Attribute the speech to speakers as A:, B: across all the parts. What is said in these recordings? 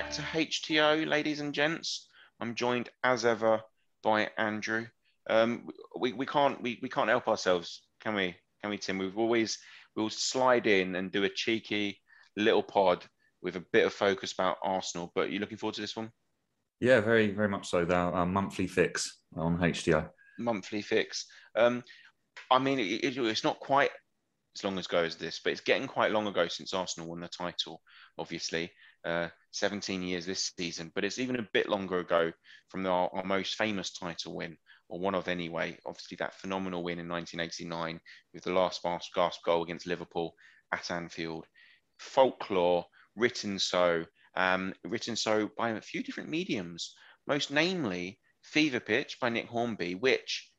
A: back to HTO, ladies and gents. I'm joined as ever by Andrew. We can't help ourselves, can we? Can we, Tim? We'll slide in and do a cheeky little pod with a bit of focus about Arsenal. But you looking forward to this one?
B: Yeah, very, very much so. Our monthly fix on HTO.
A: Monthly fix. I mean, it's not quite as long ago as this, but it's getting quite long ago since Arsenal won the title, obviously. 17 years this season, but it's even a bit longer ago from our most famous title win, or one of anyway. Obviously, that phenomenal win in 1989 with the last gasp goal against Liverpool at Anfield. Folklore written so by a few different mediums, most namely Fever Pitch by Nick Hornby, which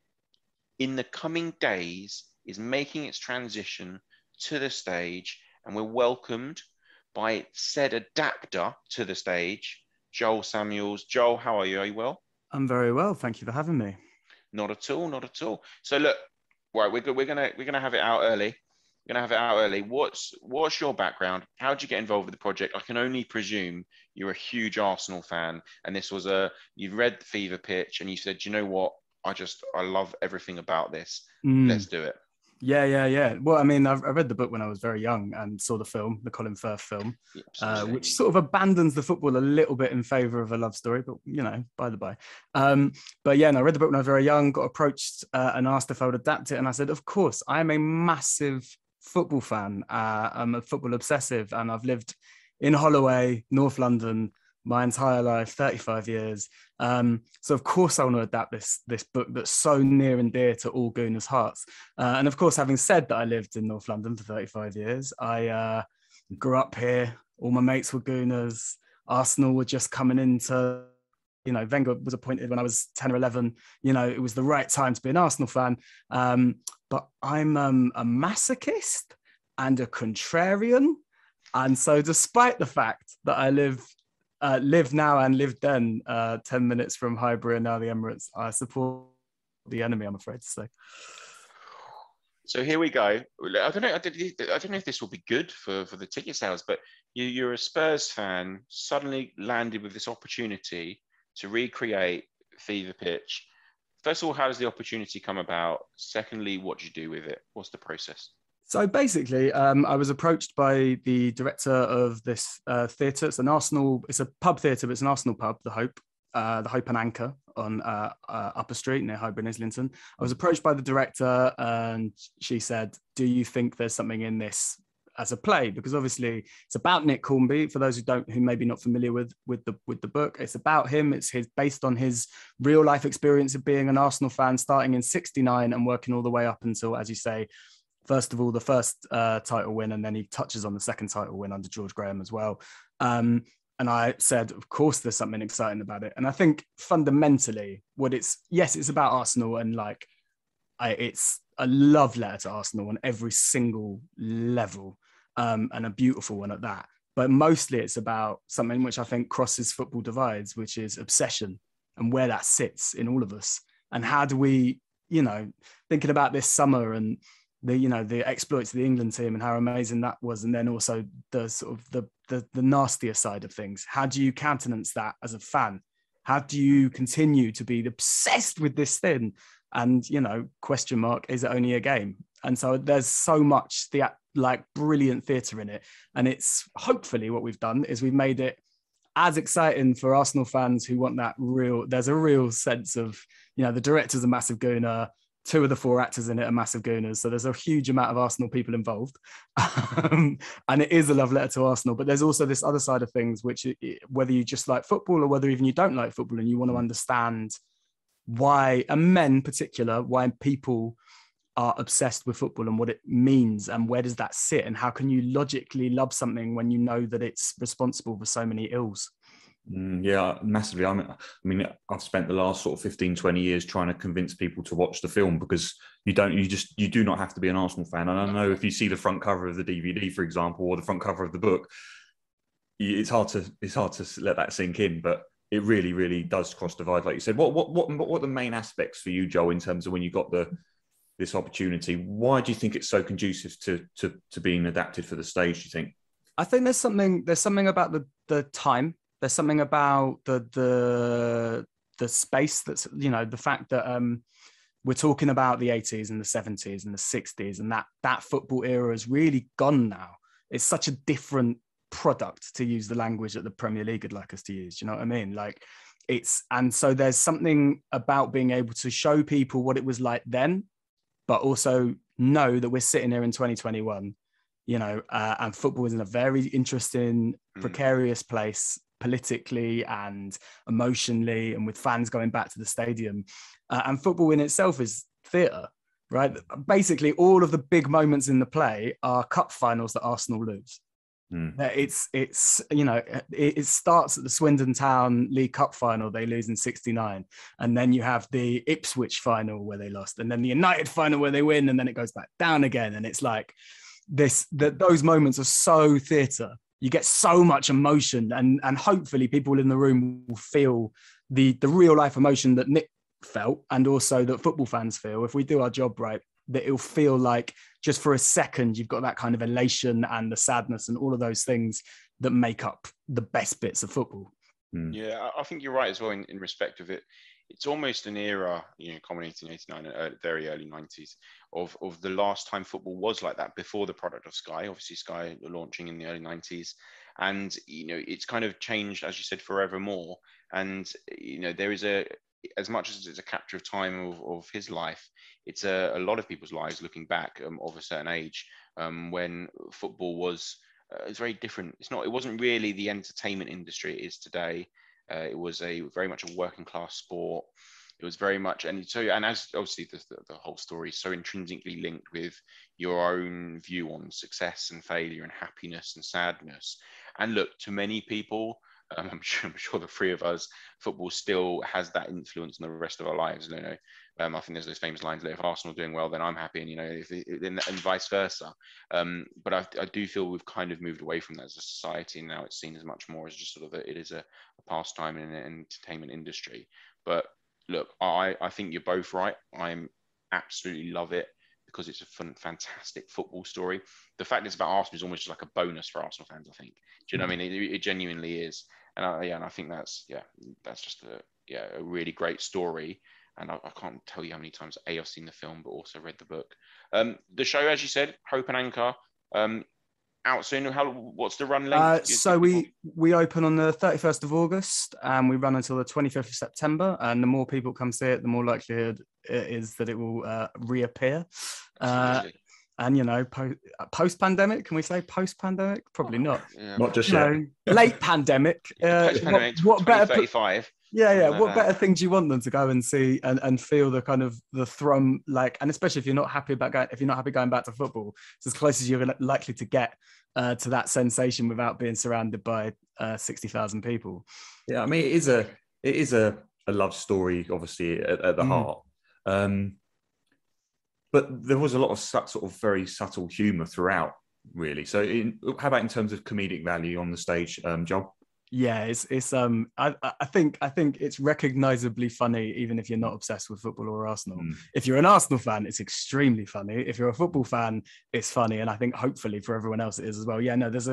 A: in the coming days is making its transition to the stage, and we're welcomed by said adapter to the stage, Joel Samuels. Joel, how are you? Are you well?
C: I'm very well. Thank you for having me.
A: Not at all. Not at all. So look, right, we're gonna have it out early. We're gonna have it out early. What's your background? How did you get involved with the project? I can only presume you're a huge Arsenal fan, and this was you've read the Fever Pitch, and you said, you know what? I love everything about this. Let's do it.
C: Yeah. Well, I mean, I read the book when I was very young and saw the film, the Colin Firth film, which sort of abandons the football a little bit in favour of a love story, but, you know, by the by. But yeah, and I read the book when I was very young, got approached and asked if I would adapt it. And I said, of course, I am a massive football fan. I'm a football obsessive, and I've lived in Holloway, North London, my entire life, 35 years. So of course I want to adapt this book that's so near and dear to all Gooners' hearts. And of course, having said that I lived in North London for 35 years, I grew up here. All my mates were Gooners. Arsenal were just coming into, you know, Wenger was appointed when I was 10 or 11. You know, it was the right time to be an Arsenal fan. But I'm a masochist and a contrarian. And so despite the fact that I live now and lived then 10 minutes from Highbury and now the Emirates, I support the enemy, I'm afraid to say.
A: So here we go. I don't know if this will be good for the ticket sales, but you're a Spurs fan, suddenly landed with this opportunity to recreate Fever Pitch. First of all, how does the opportunity come about? Secondly, what do you do with it? What's the process?
C: So basically, I was approached by the director of this theatre. It's a pub theatre, but it's an Arsenal pub, the Hope and Anchor on Upper Street near Highbury and Islington. I was approached by the director, and she said, "Do you think there's something in this as a play?" Because obviously, it's about Nick Hornby. For those who maybe not familiar with the book, it's about him. It's based on his real life experience of being an Arsenal fan, starting in '69 and working all the way up until, as you say, first of all, the first title win, and then he touches on the second title win under George Graham as well. And I said, of course, there's something exciting about it. And I think fundamentally, it's about Arsenal, and it's a love letter to Arsenal on every single level, and a beautiful one at that. But mostly it's about something which I think crosses football divides, which is obsession, and where that sits in all of us. And how do we, thinking about this summer and the exploits of the England team and how amazing that was, and then also the sort of the nastier side of things. How do you countenance that as a fan? How do you continue to be obsessed with this thing? And question mark, is it only a game? And so there's so much brilliant theatre in it, and it's hopefully what we've done is we've made it as exciting for Arsenal fans who want that real. There's a real sense of the director's a massive Gooner. 2 of the 4 actors in it are massive Gooners. So there's a huge amount of Arsenal people involved. And it is a love letter to Arsenal. But there's also this other side of things, which whether you just like football or whether even you don't like football and you want to understand why, and men in particular, why people are obsessed with football and what it means and where does that sit and how can you logically love something when you know that it's responsible for so many ills.
B: Yeah, massively. I mean, I've spent the last sort of 15, 20 years trying to convince people to watch the film because you do not have to be an Arsenal fan. And I know if you see the front cover of the DVD, for example, or the front cover of the book, it's hard to let that sink in, but it really, really does cross divide, like you said. What are the main aspects for you, Joel, in terms of when you got this opportunity? Why do you think it's so conducive to being adapted for the stage, do you think?
C: I think there's something about the time. There's something about the space that's, the fact that we're talking about the 80s and the 70s and the 60s, and that football era is really gone now. It's such a different product, to use the language that the Premier League would like us to use. Do you know what I mean? Like, and so there's something about being able to show people what it was like then, but also know that we're sitting here in 2021, and football is in a very interesting, precarious place politically and emotionally, and with fans going back to the stadium. And football in itself is theatre, right? Basically, all of the big moments in the play are cup finals that Arsenal lose. It starts at the Swindon Town League Cup final, they lose in '69, and then you have the Ipswich final where they lost, and then the United final where they win, and then it goes back down again. And it's like those moments are so theatre. You get so much emotion, and hopefully people in the room will feel the real life emotion that Nick felt, and also that football fans feel. If we do our job right, that it'll feel like just for a second you've got that kind of elation and the sadness and all of those things that make up the best bits of football.
A: Yeah, I think you're right as well in respect of it. It's almost an era, culminating in '89 and very early '90s, of the last time football was like that, before the product of Sky. Obviously, Sky launching in the early '90s, and it's kind of changed, as you said, forevermore. And there is as much as it's a capture of time of his life, it's a lot of people's lives looking back of a certain age, when football was it's very different. It wasn't really the entertainment industry it is today. It was very much a working class sport. It was very much, and as obviously the whole story is so intrinsically linked with your own view on success and failure and happiness and sadness. And look, to many people, I'm sure the three of us, football still has that influence on the rest of our lives. I think there's those famous lines that if Arsenal are doing well, then I'm happy, and and vice versa. But I do feel we've kind of moved away from that as a society, and now it's seen as much more as just sort of it is a pastime in an entertainment industry. But look, I think you're both right. I'm absolutely love it, because it's a fantastic football story. The fact it's about Arsenal is almost like a bonus for Arsenal fans, I think. Do you know what I mean? It genuinely is. And I think that's just a really great story. And I can't tell you how many times I've seen the film, but also read the book. The show, as you said, Hope and Anchor, out soon. What's the run length?
C: So we open on the 31st of August, and we run until the 25th of September. And the more people come see it, the more likelihood it is that it will reappear. And post-pandemic, can we say post-pandemic? Probably not.
B: Yeah. Not just yet.
C: Late pandemic.
A: Post-pandemic,
C: what better?
A: 2035.
C: Yeah. What better thing do you want them to go and see and feel the kind of the thrum, like, and especially if you're not happy going back to football, it's as close as you're likely to get to that sensation without being surrounded by 60,000 people.
B: Yeah, I mean, it is a love story, obviously at the heart. But there was a lot of sort of very subtle humour throughout, really. So, how about in terms of comedic value on the stage, Joel?
C: Yeah, it's I think it's recognisably funny, even if you're not obsessed with football or Arsenal. If you're an Arsenal fan, it's extremely funny. If you're a football fan, it's funny, and I think hopefully for everyone else it is as well. Yeah, no, there's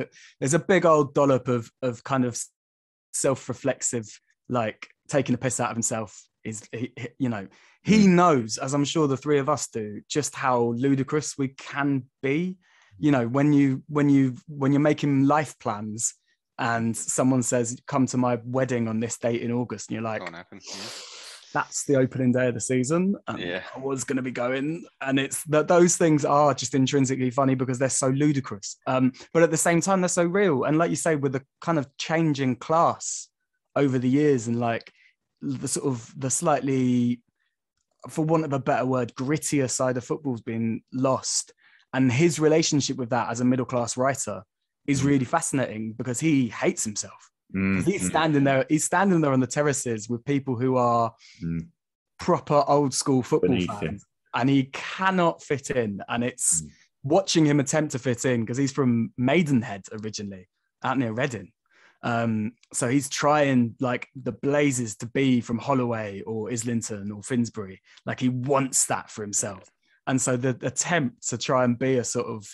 C: a big old dollop of kind of self-reflexive, like taking a piss out of himself. He knows, as I'm sure the three of us do, just how ludicrous we can be. When you're making life plans and someone says, "Come to my wedding on this date in August," and you're like, "That's the opening day of the season, and I was going to be going." And it's that those things are just intrinsically funny because they're so ludicrous, but at the same time they're so real. And like you say, with the kind of changing class over the years, and like the sort of the slightly, for want of a better word, grittier side of football's been lost, and his relationship with that as a middle class writer is really fascinating, because he hates himself. He's standing there on the terraces with people who are proper old school football fans, and he cannot fit in. And it's watching him attempt to fit in, because he's from Maidenhead originally, out near Reading. So he's trying like the blazes to be from Holloway or Islington or Finsbury. Like he wants that for himself. And so the attempt to try and be a sort of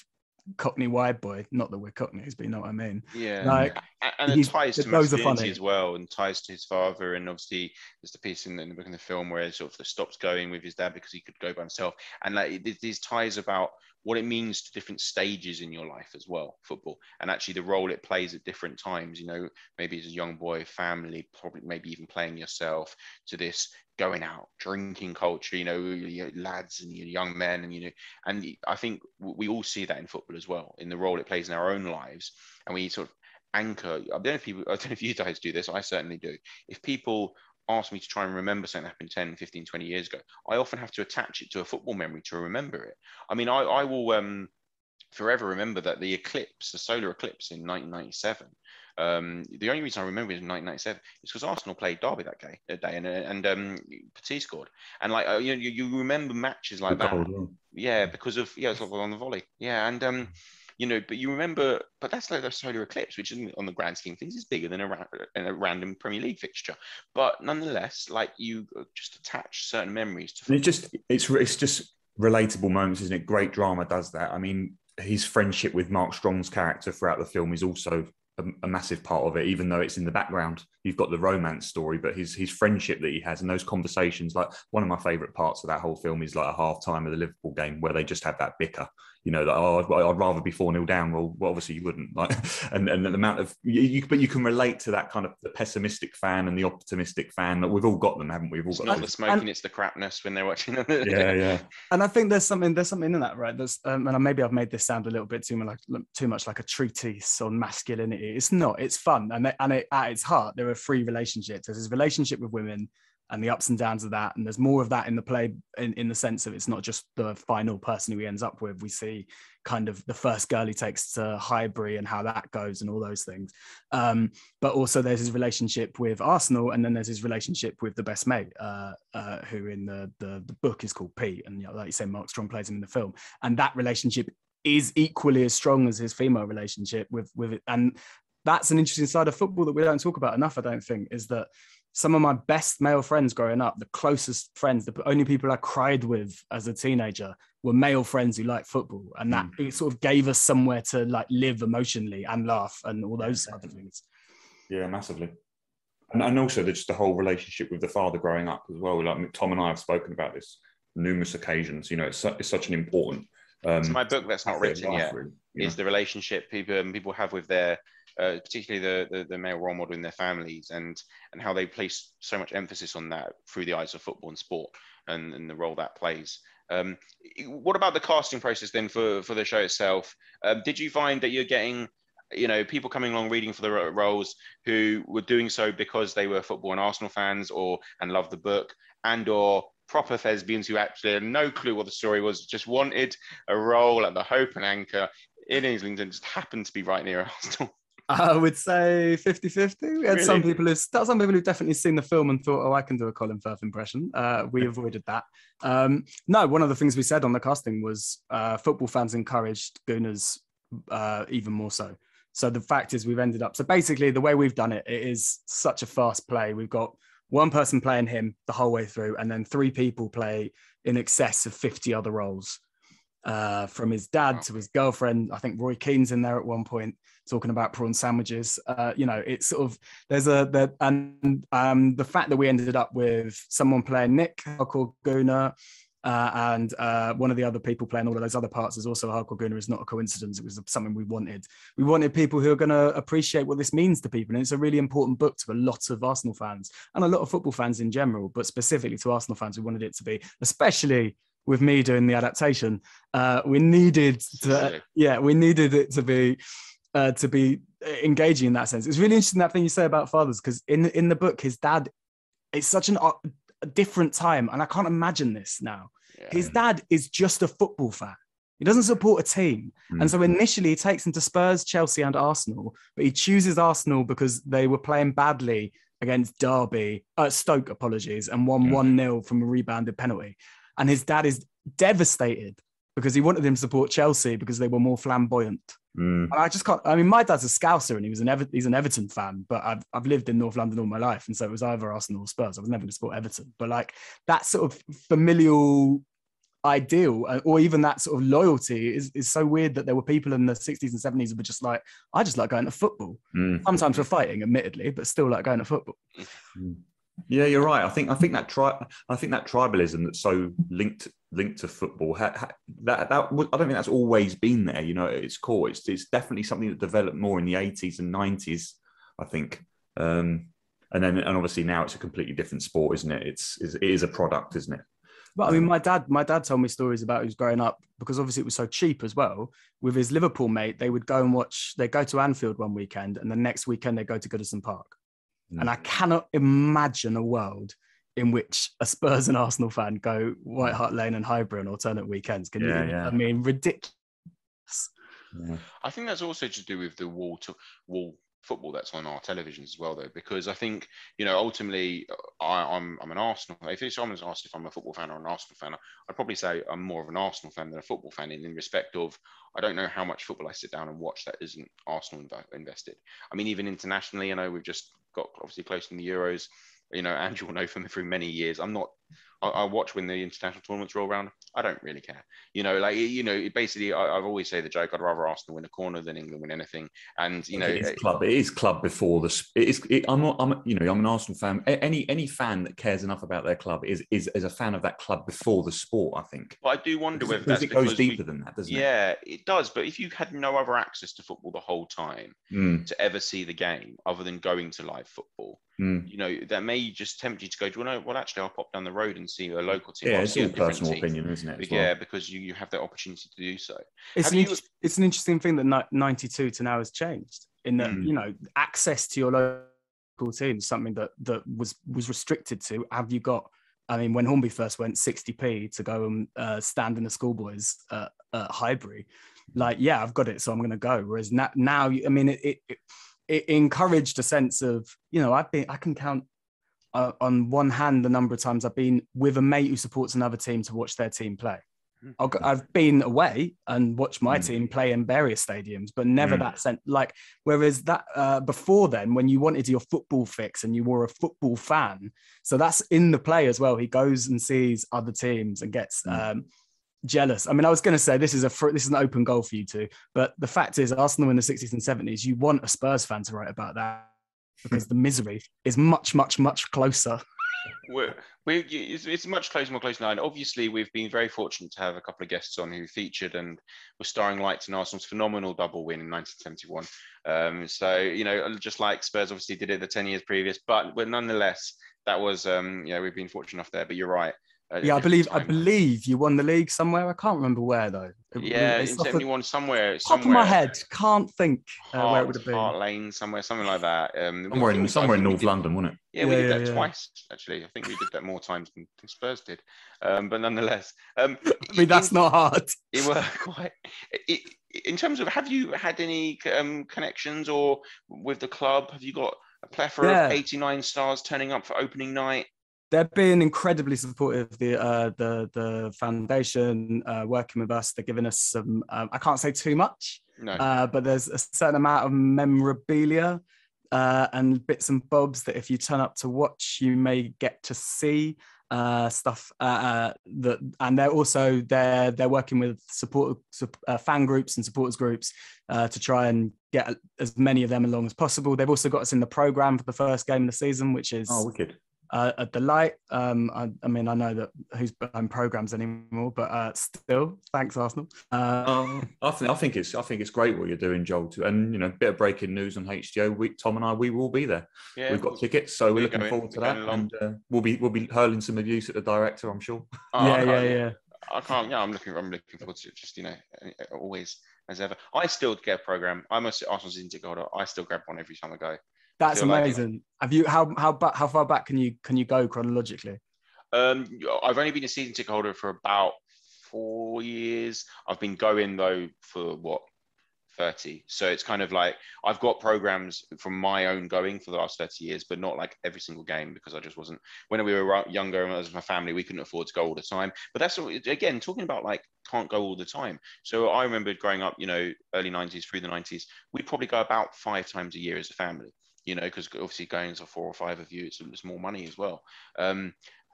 C: Cockney wide boy, not that we're Cockneys, but you know what I mean.
A: Yeah.
C: Like
A: And the ties to
C: those are
A: masculinity
C: funny
A: as well, and ties to his father. And obviously, there's the piece in the book and the film where it sort of stops going with his dad because he could go by himself. And like these ties about what it means to different stages in your life as well, football, and actually the role it plays at different times. You know, maybe as a young boy, family, probably maybe even playing yourself, to this going out drinking culture, lads and young men, and I think we all see that in football as well, in the role it plays in our own lives. And we sort of anchor. I don't know if you guys do this. I certainly do. If people ask me to try and remember something that happened 10, 15, 20 years ago, I often have to attach it to a football memory to remember it. I mean, I will forever remember that the solar eclipse in 1997. The only reason I remember it in 1997 is because Arsenal played Derby that day, and Petit scored. And like you remember matches like that, yeah, because of it's on the volley, yeah, and but you remember, but that's like the solar eclipse, which isn't, on the grand scheme of things, is bigger than a random Premier League fixture. But nonetheless, like, you just attach certain memories to football.
B: It's just relatable moments, isn't it? Great drama does that. I mean, his friendship with Mark Strong's character throughout the film is also a massive part of it, even though it's in the background. You've got the romance story, but his friendship that he has and those conversations. Like, one of my favourite parts of that whole film is like a half time of the Liverpool game where they just have that bicker. I'd rather be 4-0 down. Well, obviously you wouldn't. Like, and the amount of but you can relate to that kind of the pessimistic fan and the optimistic fan. That we've all got them, haven't we? We've all got
A: not the smoking, it's the crapness when they're watching.
B: Yeah.
C: And I think there's something in that, right? There's and maybe I've made this sound a little bit too much like a treatise on masculinity. It's not. It's fun, and at its heart, there are three relationships. There's his relationship with women and the ups and downs of that, and there's more of that in the play, in the sense of it's not just the final person who he ends up with. We see kind of the first girl he takes to Highbury and how that goes and all those things. But also there's his relationship with Arsenal, and then there's his relationship with the best mate, who in the book is called Pete, and like you say, Mark Strong plays him in the film, and that relationship is equally as strong as his female relationship with it. And that's an interesting side of football that we don't talk about enough, I don't think, is that some of my best male friends growing up, the closest friends, the only people I cried with as a teenager, were male friends who liked football. And that it sort of gave us somewhere to like live emotionally and laugh and all those other things.
B: Yeah, massively. And also just the whole relationship with the father growing up as well. Like, Tom and I have spoken about this on numerous occasions. It's such an important...
A: so my book that's not written yet is the relationship people have with their... particularly the male role model in their families, and how they place so much emphasis on that through the eyes of football and sport, and the role that plays. What about the casting process then for the show itself? Did you find that you're getting people coming along reading for the roles who were doing so because they were football and Arsenal fans and loved the book, or proper thespians who actually had no clue what the story was, just wanted a role at the Hope and Anchor in Islington, just happened to be right near Arsenal?
C: I would say 50-50. We had some people who've definitely seen the film and thought, I can do a Colin Firth impression. We avoided that. No, one of the things we said on the casting was football fans encouraged Gooners even more so. So the fact is we've ended up... So basically the way we've done it is such a fast play. We've got one person playing him the whole way through, and then 3 people play in excess of 50 other roles. From his dad to his girlfriend. I think Roy Keane's in there at one point talking about prawn sandwiches. It's sort of the fact that we ended up with someone playing Nick, hardcore Gooner, and one of the other people playing all of those other parts is also a hardcore Gooner is not a coincidence. It was something we wanted. We wanted people who are going to appreciate what this means to people, and it's a really important book to a lot of Arsenal fans and a lot of football fans in general, but specifically to Arsenal fans. We wanted it to be, especially with me doing the adaptation, we needed it to be engaging in that sense. It's really interesting, that thing you say about fathers, because in the book, his dad, it's such a different time, and I can't imagine this now. Yeah. His dad is just a football fan. He doesn't support a team. And so initially he takes him to Spurs, Chelsea and Arsenal, but he chooses Arsenal because they were playing badly against Stoke, and won 1-0 from a rebounded penalty. And his dad is devastated because he wanted him to support Chelsea because they were more flamboyant. And I just can't... I mean, my dad's a Scouser and he's an Everton fan, but I've lived in North London all my life. And so it was either Arsenal or Spurs. I was never going to support Everton. But like that sort of familial ideal, or even that sort of loyalty is so weird that there were people in the 60s and 70s who were just like, I just like going to football. Sometimes we're fighting, admittedly, but still like going to football.
B: Yeah, you're right. I think that tribalism that's so linked to football, I don't think that's always been there. You know, at its core, it's definitely something that developed more in the 80s and 90s, I think. And obviously now it's a completely different sport, isn't it? It is a product, isn't it?
C: But I mean, my dad told me stories about who's growing up, because obviously it was so cheap as well. With his Liverpool mate, they would go and they go to Anfield one weekend, and the next weekend they go to Goodison Park. And I cannot imagine a world in which a Spurs and Arsenal fan go White Hart Lane and Highbury on alternate weekends. Can you? I mean, ridiculous.
A: Yeah. I think that's also to do with the wall football that's on our televisions as well, though, because I think, you know, ultimately I'm an Arsenal. If someone's asked if I'm a football fan or an Arsenal fan, I'd probably say I'm more of an Arsenal fan than a football fan in respect of I don't know how much football I sit down and watch that isn't Arsenal invested. I mean, even internationally, you know, we've just got obviously close to the Euros. You know, Andrew will know from through many years. I watch when the international tournaments roll around. I don't really care. You know, like, you know, basically, I've always say the joke, I'd rather Arsenal win a corner than England win anything. And, you know,
B: it is club before the, I'm an Arsenal fan. Any fan that cares enough about their club is a fan of that club before the sport, I think.
A: But I do wonder whether
B: that's because it goes deeper than that, doesn't it?
A: Yeah, it does. But if you had no other access to football the whole time to ever see the game other than going to live football, you know, that may just tempt you to go, well, actually, I'll pop down the road and see a local team.
B: Yeah, it's all personal opinion, isn't it?
A: Yeah, because you have that opportunity to do so.
C: It's an interesting thing that 92 to now has changed in that, you know, access to your local team is something that was restricted to. Have you got, I mean, when Hornby first went 60p to go and stand in the schoolboys at Highbury, like, yeah, I've got it, so I'm going to go. Whereas now, I mean, it encouraged a sense of, you know, I can count on one hand the number of times I've been with a mate who supports another team to watch their team play. I've been away and watched my team play in various stadiums, but never that sense. Like, whereas that before then, when you wanted your football fix and you were a football fan, so that's in the play as well. He goes and sees other teams and gets jealous. I mean, I was going to say this is an open goal for you two, but the fact is, Arsenal in the 60s and 70s, you want a Spurs fan to write about that because the misery is much, much, much closer. It's much closer, more close now. And obviously, we've been very fortunate to have a couple of guests on who featured and were starring lights in Arsenal's phenomenal double win in 1971. So, you know, just like Spurs obviously did it the 10 years previous, but nonetheless, that was, we've been fortunate enough there. But you're right. Yeah, I believe you won the league somewhere. I can't remember where though.
A: Yeah, in 71 somewhere.
C: Top of my head, can't think where it would have been.
A: Hart Lane, something like that.
B: Somewhere in North London, wasn't it?
A: Yeah, we did that twice actually. I think we did that more times than Spurs did. But nonetheless,
C: I mean, that's not hard.
A: It was quite. In terms of, have you had any connections or with the club? Have you got a plethora of 89 stars turning up for opening night?
C: They're being incredibly supportive. The foundation working with us. They're giving us some. I can't say too much, but there's a certain amount of memorabilia and bits and bobs that if you turn up to watch, you may get to see stuff. And they're working with fan groups and supporters groups to try and get as many of them along as possible. They've also got us in the program for the first game of the season, which is
B: wicked.
C: A delight. I mean, I know that who's behind programs anymore, but still, thanks, Arsenal.
B: I think it's great what you're doing, Joel. And you know, bit of breaking news on HTO. Tom and I, we will be there. Yeah, we've got tickets, so we're looking forward to that, and we'll be hurling some abuse at the director, I'm sure.
C: Yeah.
A: I can't. Yeah, I'm looking forward to it. Just, you know, always as ever. I still get a program. I'm a Arsenal season ticket holder. I still grab one every time I go.
C: That's amazing. Have you how far back can you go chronologically?
A: I've only been a season ticket holder for about 4 years. I've been going though for 30. So it's kind of like I've got programs from my own going for the last 30 years, but not like every single game because I just wasn't. When we were younger and as my family, we couldn't afford to go all the time. But that's again talking about like can't go all the time. So I remember growing up, you know, early 90s through the 90s, we'd probably go about 5 times a year as a family. You know, because obviously going to 4 or 5 of you, it's more money as well.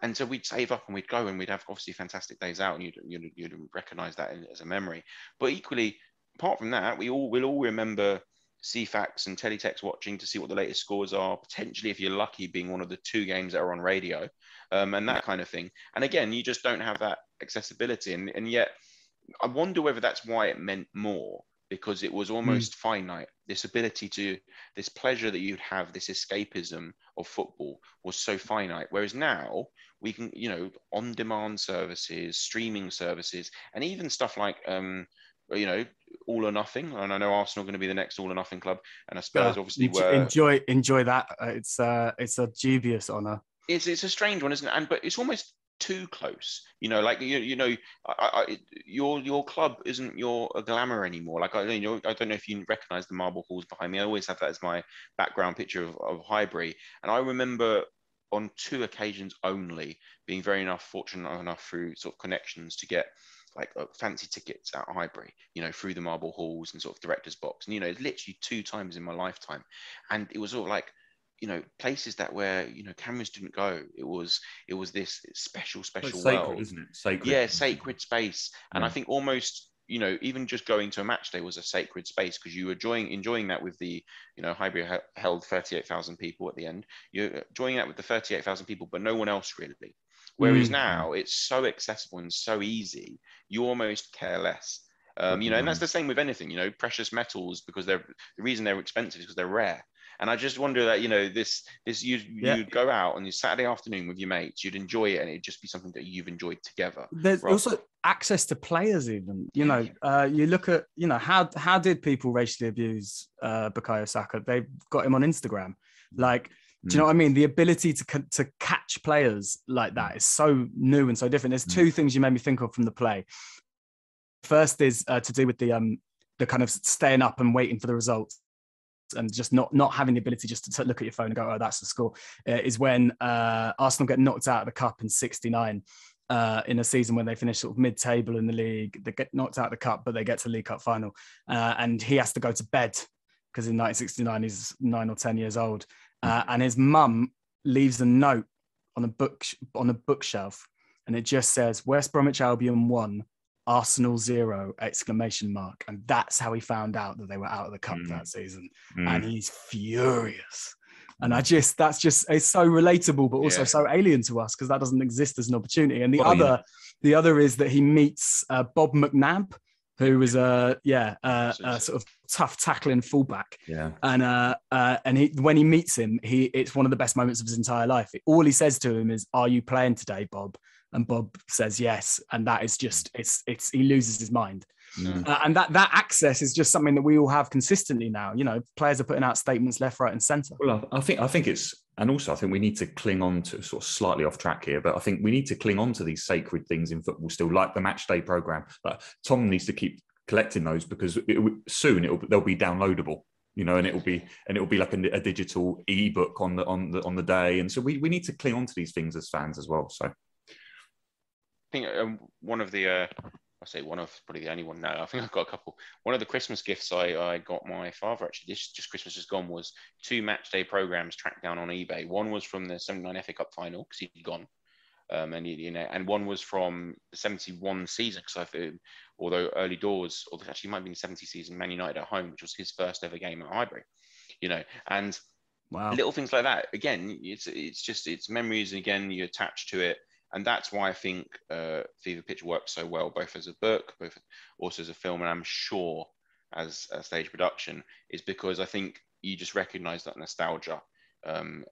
A: And so we'd save up and we'd go, and we'd have obviously fantastic days out, and you'd recognise that as a memory. But equally, apart from that, we'll all remember CFAX and teletext watching to see what the latest scores are, potentially, if you're lucky, being one of the 2 games that are on radio, and that kind of thing. And again, you just don't have that accessibility, and yet I wonder whether that's why it meant more, because it was almost finite. This ability to, this pleasure that you'd have, this escapism of football was so finite. Whereas now we can, on-demand services, streaming services, and even stuff like, all or nothing. And I know Arsenal are going to be the next all or nothing club, and Spurs obviously were.
C: Enjoy that. It's a dubious honour.
A: It's a strange one, isn't it? But it's almost too close. Your club isn't a glamour anymore. Like, I don't know if you recognise the marble halls behind me. I always have that as my background picture of Highbury, and I remember on 2 occasions only being fortunate enough through sort of connections to get like fancy tickets at Highbury, through the marble halls and sort of director's box. And, it's literally 2 times in my lifetime. And it was sort of like, places that where, cameras didn't go. It was this special
B: It's
A: world.
B: sacred, isn't it? Sacred.
A: Yeah, sacred space. And I think almost, even just going to a match day was a sacred space, because you were enjoying that with the, Highbury held 38,000 people at the end. You're enjoying that with the 38,000 people, but no one else really. Whereas now it's so accessible and so easy, you almost care less. And that's the same with anything, precious metals, because the reason they're expensive is because they're rare. And I just wonder that, you'd go out on your Saturday afternoon with your mates, you'd enjoy it, and it'd just be something that you've enjoyed together.
C: There's also access to players, even. You look at, how did people racially abuse Bukayo Saka? They've got him on Instagram. Like, do you know what I mean? The ability to catch players like that is so new and so different. There's 2 things you made me think of from the play. First is to do with the kind of staying up and waiting for the results, and just not having the ability just to look at your phone and go, oh, that's the score, is when Arsenal get knocked out of the cup in '69, in a season when they finish sort of mid-table in the league. They get knocked out of the cup, but they get to the League Cup final, and he has to go to bed because in 1969 he's 9 or 10 years old, and his mum leaves a note on a bookshelf, and it just says West Bromwich Albion 1, Arsenal 0! And that's how he found out that they were out of the cup that season. And he's furious. And it's so relatable, but also so alien to us, because that doesn't exist as an opportunity. And the other is that he meets Bob McNabb, who was a sort of tough tackling fullback.
B: Yeah.
C: And when he meets him, it's one of the best moments of his entire life. All he says to him is, "Are you playing today, Bob?" And Bob says yes, and that is just he loses his mind. And that access is just something that we all have consistently now. Players are putting out statements left, right, and centre.
B: Well, I think it's, and also I think we need to cling on to, sort of slightly off track here, but I think we need to cling on to these sacred things in football still, like the match day program. But Tom needs to keep collecting those, because soon they'll be downloadable. And it'll be like a digital ebook on the day, and so we need to cling on to these things as fans as well. So.
A: I think probably the only one now. I think I've got a couple. One of the Christmas gifts I got my father, actually, just Christmas just gone, was 2 match day programs tracked down on eBay. One was from the '79 FA Cup final, because he'd gone, and one was from the '71 season, because although early doors, or actually it might have been the '70 season, Man United at home, which was his first ever game at Highbury, and
C: wow,
A: little things like that. Again, it's memories, and again, you attach to it. And that's why I think Fever Pitch works so well, both as a book, both also as a film, and I'm sure as a stage production, is because I think you just recognise that nostalgia and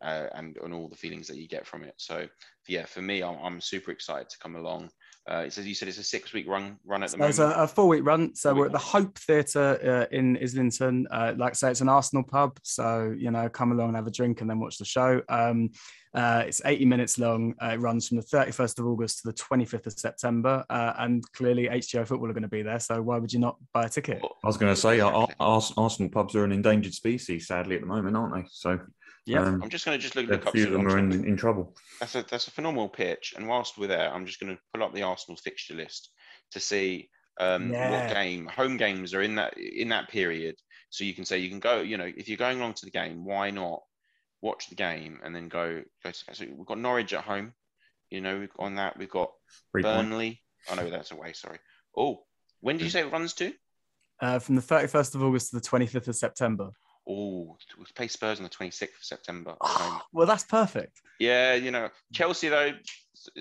A: all the feelings that you get from it. So yeah, for me, I'm super excited to come along. It says, you said it's a 6-week run at the moment.
C: It's a 4-week run. So we're at the Hope Theatre in Islington. Like I say, it's an Arsenal pub. So, come along and have a drink and then watch the show. It's 80 minutes long. It runs from the 31st of August to the 25th of September. And clearly HTO Football are going to be there. So why would you not buy a ticket?
B: I was going to say, Arsenal pubs are an endangered species, sadly, at the moment, aren't they? So
C: yeah,
A: I'm just going to look up.
B: A few of them are in trouble.
A: That's a phenomenal pitch. And whilst we're there, I'm just going to pull up the Arsenal fixture list to see what home games are in that period. So you can go, if you're going along to the game, why not watch the game and then go to. So we've got Norwich at home, You know, on that we've got
B: 3 points.
A: Burnley. Oh no, that's away. Sorry. Oh, when did you say it runs to?
C: From the 31st of August to the 25th of September.
A: Oh, we play Spurs on the 26th of September.
C: Well, that's perfect.
A: Yeah, you know, Chelsea though,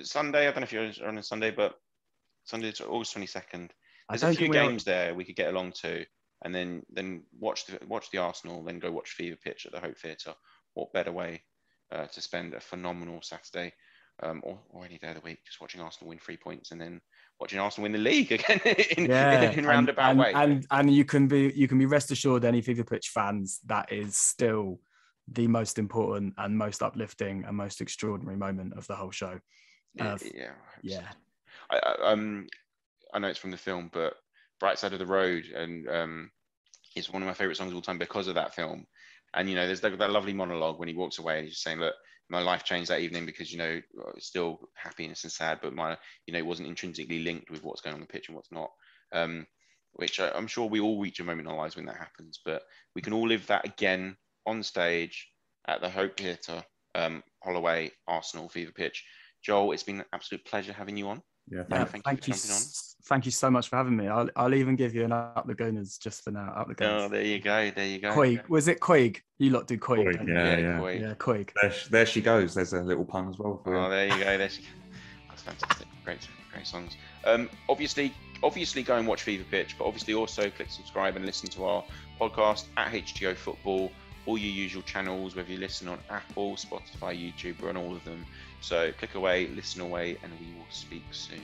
A: Sunday. I don't know if you're on a Sunday, but Sunday it's August 22nd. There's a few games there we could get along to, and then watch the Arsenal, then go watch Fever Pitch at the Hope Theatre. What better way to spend a phenomenal Saturday, or any day of the week, just watching Arsenal win 3 points and then watching Arsenal win the league again in roundabout way.
C: And you can be rest assured, any Fever Pitch fans, that is still the most important and most uplifting and most extraordinary moment of the whole show.
A: Yeah. I know it's from the film, but Bright Side of the Road and is one of my favorite songs of all time because of that film. And, you know, there's that lovely monologue when he walks away and he's just saying, look, my life changed that evening because, you know, still happiness and sad, but it wasn't intrinsically linked with what's going on the pitch and what's not. Which I'm sure we all reach a moment in our lives when that happens, but we can all live that again on stage at the Hope Theatre, Holloway, Arsenal, Fever Pitch. Joel, it's been an absolute pleasure having you on.
B: Yeah,
C: thank you for jumping on. Thank you so much for having me. I'll even give you an Up the Gunners just for now. Up the Gunners.
A: Oh, there you go.
C: Quig. Was it Quig? You lot do Quig.
B: Quig,
C: yeah. Quig.
B: There she goes. There's a little pun as well.
A: Oh, there you go. That's fantastic. Great songs. Obviously go and watch Fever Pitch, but obviously also click subscribe and listen to our podcast at HTO Football, all your usual channels, whether you listen on Apple, Spotify, YouTube, we're on all of them. So click away, listen away, and we will speak soon.